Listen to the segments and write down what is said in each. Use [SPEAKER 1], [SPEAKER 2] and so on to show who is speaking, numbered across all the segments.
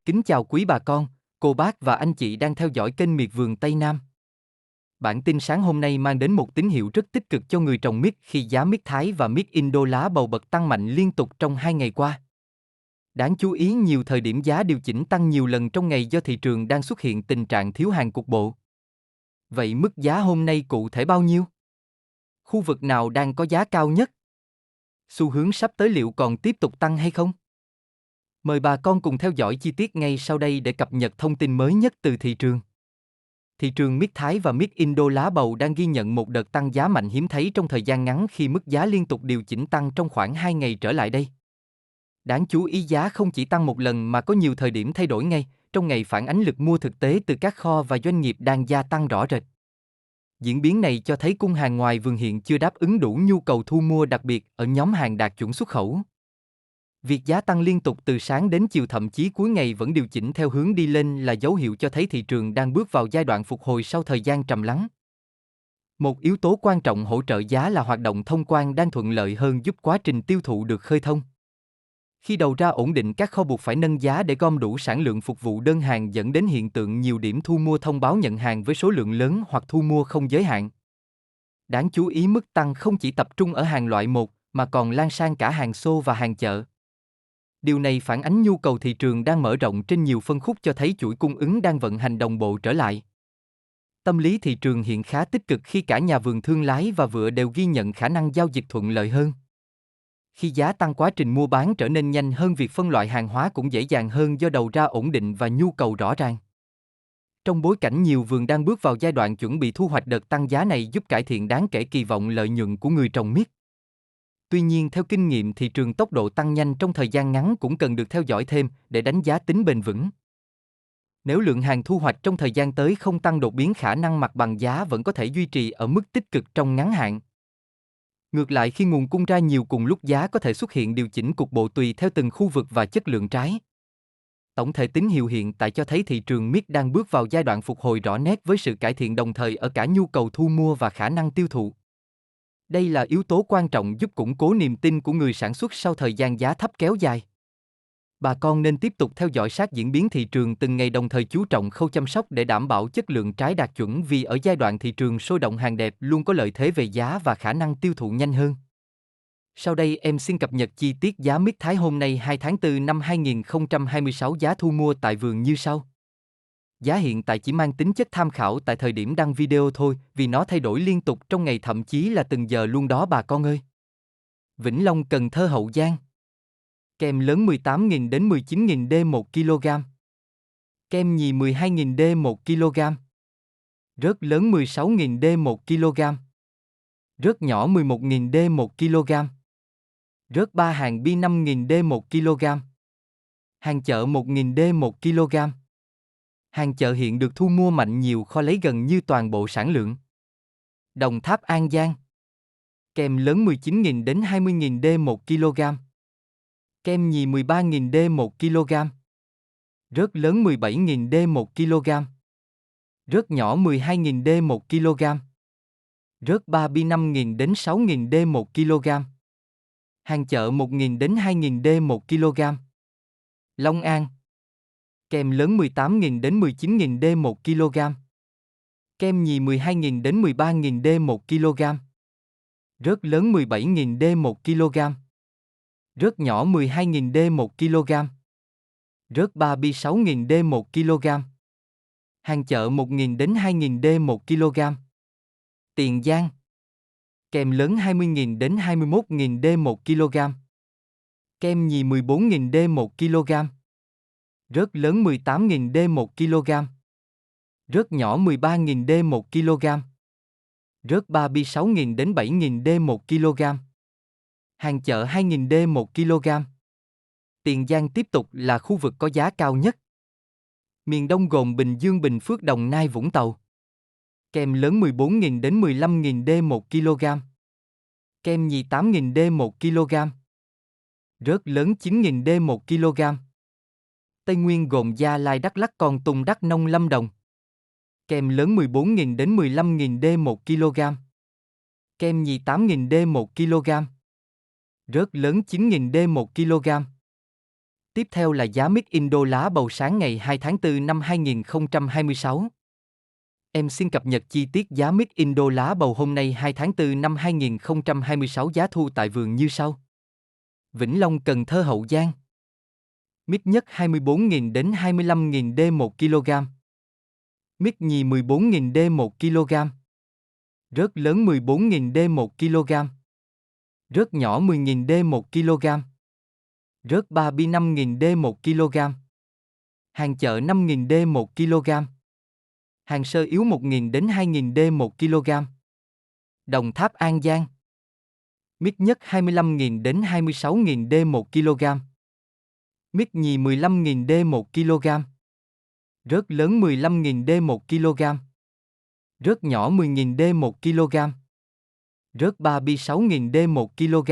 [SPEAKER 1] Kính chào quý bà con, cô bác và anh chị đang theo dõi kênh Miệt vườn Tây Nam. Bản tin sáng hôm nay mang đến một tín hiệu rất tích cực cho người trồng mít khi giá mít Thái và mít Indo lá bầu bật tăng mạnh liên tục trong 2 ngày qua. Đáng chú ý, nhiều thời điểm giá điều chỉnh tăng nhiều lần trong ngày do thị trường đang xuất hiện tình trạng thiếu hàng cục bộ. Vậy mức giá hôm nay cụ thể bao nhiêu? Khu vực nào đang có giá cao nhất? Xu hướng sắp tới liệu còn tiếp tục tăng hay không? Mời bà con cùng theo dõi chi tiết ngay sau đây để cập nhật thông tin mới nhất từ thị trường. Thị trường mít Thái và mít Indo lá bầu đang ghi nhận một đợt tăng giá mạnh hiếm thấy trong thời gian ngắn khi mức giá liên tục điều chỉnh tăng trong khoảng 2 ngày trở lại đây. Đáng chú ý, giá không chỉ tăng một lần mà có nhiều thời điểm thay đổi ngay, trong ngày phản ánh lực mua thực tế từ các kho và doanh nghiệp đang gia tăng rõ rệt. Diễn biến này cho thấy cung hàng ngoài vườn hiện chưa đáp ứng đủ nhu cầu thu mua, đặc biệt ở nhóm hàng đạt chuẩn xuất khẩu. Việc giá tăng liên tục từ sáng đến chiều, thậm chí cuối ngày vẫn điều chỉnh theo hướng đi lên, là dấu hiệu cho thấy thị trường đang bước vào giai đoạn phục hồi sau thời gian trầm lắng. Một yếu tố quan trọng hỗ trợ giá là hoạt động thông quan đang thuận lợi hơn, giúp quá trình tiêu thụ được khơi thông. Khi đầu ra ổn định, các kho buộc phải nâng giá để gom đủ sản lượng phục vụ đơn hàng, dẫn đến hiện tượng nhiều điểm thu mua thông báo nhận hàng với số lượng lớn hoặc thu mua không giới hạn. Đáng chú ý, mức tăng không chỉ tập trung ở hàng loại một mà còn lan sang cả hàng xô và hàng chợ. Điều này phản ánh nhu cầu thị trường đang mở rộng trên nhiều phân khúc, cho thấy chuỗi cung ứng đang vận hành đồng bộ trở lại. Tâm lý thị trường hiện khá tích cực khi cả nhà vườn, thương lái và vựa đều ghi nhận khả năng giao dịch thuận lợi hơn. Khi giá tăng, quá trình mua bán trở nên nhanh hơn, việc phân loại hàng hóa cũng dễ dàng hơn do đầu ra ổn định và nhu cầu rõ ràng. Trong bối cảnh nhiều vườn đang bước vào giai đoạn chuẩn bị thu hoạch, đợt tăng giá này giúp cải thiện đáng kể kỳ vọng lợi nhuận của người trồng mít. Tuy nhiên, theo kinh nghiệm thị trường, tốc độ tăng nhanh trong thời gian ngắn cũng cần được theo dõi thêm để đánh giá tính bền vững. Nếu lượng hàng thu hoạch trong thời gian tới không tăng đột biến, khả năng mặt bằng giá vẫn có thể duy trì ở mức tích cực trong ngắn hạn. Ngược lại, khi nguồn cung ra nhiều cùng lúc, giá có thể xuất hiện điều chỉnh cục bộ tùy theo từng khu vực và chất lượng trái. Tổng thể tín hiệu hiện tại cho thấy thị trường mít đang bước vào giai đoạn phục hồi rõ nét, với sự cải thiện đồng thời ở cả nhu cầu thu mua và khả năng tiêu thụ. Đây là yếu tố quan trọng giúp củng cố niềm tin của người sản xuất sau thời gian giá thấp kéo dài. Bà con nên tiếp tục theo dõi sát diễn biến thị trường từng ngày, đồng thời chú trọng khâu chăm sóc để đảm bảo chất lượng trái đạt chuẩn, vì ở giai đoạn thị trường sôi động, hàng đẹp luôn có lợi thế về giá và khả năng tiêu thụ nhanh hơn. Sau đây em xin cập nhật chi tiết giá mít Thái hôm nay 2 tháng 4 năm 2026. Giá thu mua tại vườn như sau. Giá hiện tại chỉ mang tính chất tham khảo tại thời điểm đăng video thôi, vì nó thay đổi liên tục trong ngày, thậm chí là từng giờ luôn đó bà con ơi. Vĩnh Long, Cần Thơ, Hậu Giang. Kem lớn 18.000 đến 19.000 D 1 kg. Kem nhì 12.000 D 1 kg. Rớt lớn 16.000 D 1 kg. Rớt nhỏ 11.000 D 1 kg. Rớt ba hàng bi 5.000 D 1 kg. Hàng chợ 1.000 D 1 kg. Hàng chợ hiện được thu mua mạnh, nhiều kho lấy gần như toàn bộ sản lượng. Đồng Tháp, An Giang. Kem lớn 19.000 đến 20.000 D 1 kg. Kem nhì 13.000 D 1 kg. Rớt lớn 17.000 D 1 kg. Rớt nhỏ 12.000 D 1 kg. Rớt ba bi 5.000 đến 6.000 D 1 kg. Hàng chợ 1.000 đến 2.000 D 1 kg. Long An. Kem lớn 18.000 đến 19.000 D 1 kg. Kem nhì 12.000 đến 13.000 D 1 kg. Rớt lớn 17.000 D 1 kg. Rớt nhỏ 12.000 D 1 kg. Rớt ba bi 6.000 D 1 kg. Hàng chợ 1.000 đến 2.000 D 1 kg. Tiền Giang. Kem lớn 20.000 đến 21.000 D 1 kg. Kem nhì 14.000 D 1 kg. Rớt lớn 18.000 D 1 kg. Rớt nhỏ 13.000 D 1 kg. Rớt ba bi 6.000 đến 7.000 D 1 kg. Hàng chợ 2.000 D 1 kg. Tiền Giang tiếp tục là khu vực có giá cao nhất. Miền Đông gồm Bình Dương, Bình Phước, Đồng Nai, Vũng Tàu. Kem lớn 14.000 đến 15.000 D 1 kg. Kem nhì 8.000 D 1 kg. Rớt lớn 9.000 D 1 kg. Tây Nguyên gồm Gia Lai, Đắk Lắk, Kon Tum, Đắk Nông, Lâm Đồng. Kem lớn 14.000 đến 15.000 D 1 kg. Kem nhì 8.000 D 1 kg. Rớt lớn 9.000 D 1 kg. Tiếp theo là giá mít Indo lá bầu sáng ngày 2 tháng 4 năm 2026. Em xin cập nhật chi tiết giá mít Indo lá bầu hôm nay 2 tháng 4 năm 2026. Giá thu tại vườn như sau. Vĩnh Long, Cần Thơ, Hậu Giang. Mít nhất 24.000 đến 25.000 D 1 kg. Mít nhì 14.000 D 1 kg. Rớt lớn 14.000 D 1 kg. Rớt nhỏ 10.000 D 1 kg. Rớt ba bi 5.000 D 1 kg. Hàng chợ 5.000 D 1 kg. Hàng sơ yếu 1.000 đến 2.000 D 1 kg. Đồng Tháp, An Giang. Mít nhất 25.000 đến 26.000 D 1 kg. Mít nhì 15.000 D 1 kg. Rớt lớn 15.000 D 1 kg. Rớt nhỏ 10.000 D 1 kg. Rớt ba bi 6.000 D 1 kg.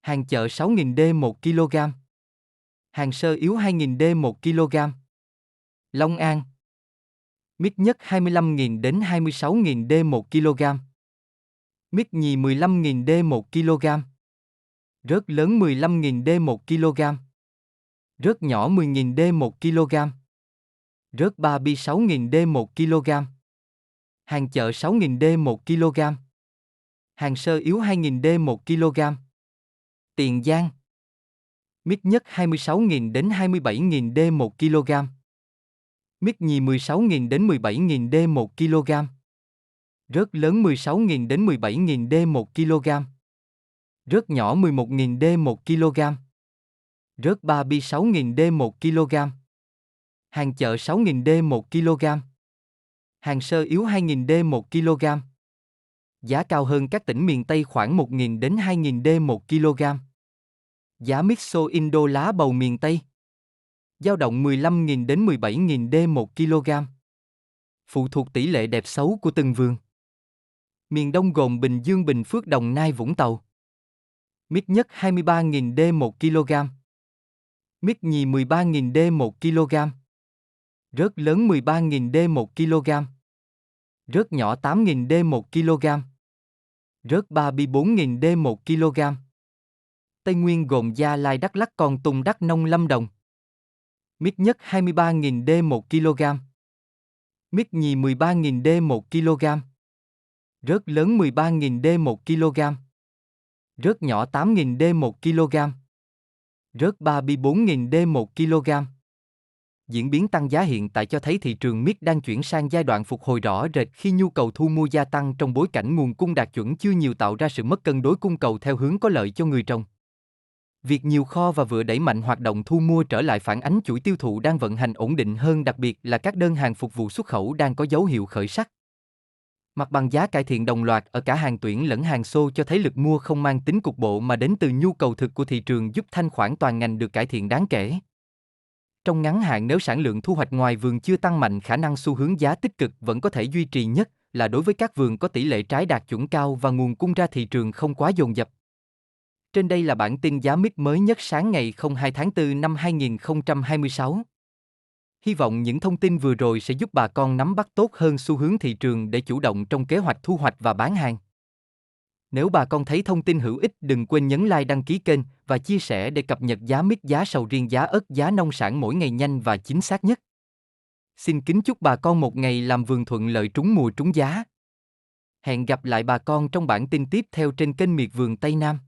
[SPEAKER 1] Hàng chợ 6.000 D 1 kg. Hàng sơ yếu 2.000 D 1 kg. Long An. Mít nhất 25.000 đến 26.000 D 1 kg. Mít nhì 15.000 D 1 kg. Rớt lớn 15.000 D 1 kg. Rớt nhỏ 10.000 D 1 kg. Rớt ba bi 6.000 D 1 kg. Hàng chợ 6.000 D 1 kg. Hàng sơ yếu 2.000 D 1 kg. Tiền Giang. Mít nhất 26.000 đến 27.000 D 1 kg. Mít nhì 16.000 đến 17.000 D 1 kg. Rớt lớn 16.000 đến 17.000 D 1 kg. Rớt nhỏ 11.000 D 1 kg. Rớt ba bi 6.000 D 1 kg. Hàng chợ 6.000 D 1 kg. Hàng sơ yếu 2.000 D 1 kg. Giá cao hơn các tỉnh miền Tây khoảng 1.000 đến 2.000 D 1 kg. Giá mít xô Indo lá bầu miền Tây dao động 15.000 đến 17.000 D 1 kg. Phụ thuộc tỷ lệ đẹp xấu của từng vườn. Miền Đông gồm Bình Dương, Bình Phước, Đồng Nai, Vũng Tàu. Mít nhất 23.000 D 1 kg. Mít nhì 13.000 D 1 kg. Rớt lớn 13.000 D 1 kg. Rớt nhỏ 8.000 D 1 kg. Rớt ba bi 4.000 D 1 kg. Tây Nguyên gồm Gia Lai, Đắk Lắk, Kon Tum, Đắk Nông, Lâm Đồng. Mít nhất 23.000 D 1 kg. Mít nhì 13.000 D 1 kg. Rớt lớn 13.000 D 1 kg. Rớt nhỏ 8.000 D 1 kg. Rớt ba bi 4.000 D 1 kg. Diễn biến tăng giá hiện tại cho thấy thị trường mít đang chuyển sang giai đoạn phục hồi rõ rệt khi nhu cầu thu mua gia tăng trong bối cảnh nguồn cung đạt chuẩn chưa nhiều, tạo ra sự mất cân đối cung cầu theo hướng có lợi cho người trồng. Việc nhiều kho và vừa đẩy mạnh hoạt động thu mua trở lại phản ánh chuỗi tiêu thụ đang vận hành ổn định hơn, đặc biệt là các đơn hàng phục vụ xuất khẩu đang có dấu hiệu khởi sắc. Mặt bằng giá cải thiện đồng loạt ở cả hàng tuyển lẫn hàng xô cho thấy lực mua không mang tính cục bộ mà đến từ nhu cầu thực của thị trường, giúp thanh khoản toàn ngành được cải thiện đáng kể. Trong ngắn hạn, nếu sản lượng thu hoạch ngoài vườn chưa tăng mạnh, khả năng xu hướng giá tích cực vẫn có thể duy trì, nhất là đối với các vườn có tỷ lệ trái đạt chuẩn cao và nguồn cung ra thị trường không quá dồn dập. Trên đây là bản tin giá mít mới nhất sáng ngày 2 tháng 4 năm 2026. Hy vọng những thông tin vừa rồi sẽ giúp bà con nắm bắt tốt hơn xu hướng thị trường để chủ động trong kế hoạch thu hoạch và bán hàng. Nếu bà con thấy thông tin hữu ích, đừng quên nhấn like, đăng ký kênh và chia sẻ để cập nhật giá mít, giá sầu riêng, giá ớt, giá nông sản mỗi ngày nhanh và chính xác nhất. Xin kính chúc bà con một ngày làm vườn thuận lợi, trúng mùa trúng giá. Hẹn gặp lại bà con trong bản tin tiếp theo trên kênh Miệt Vườn Tây Nam.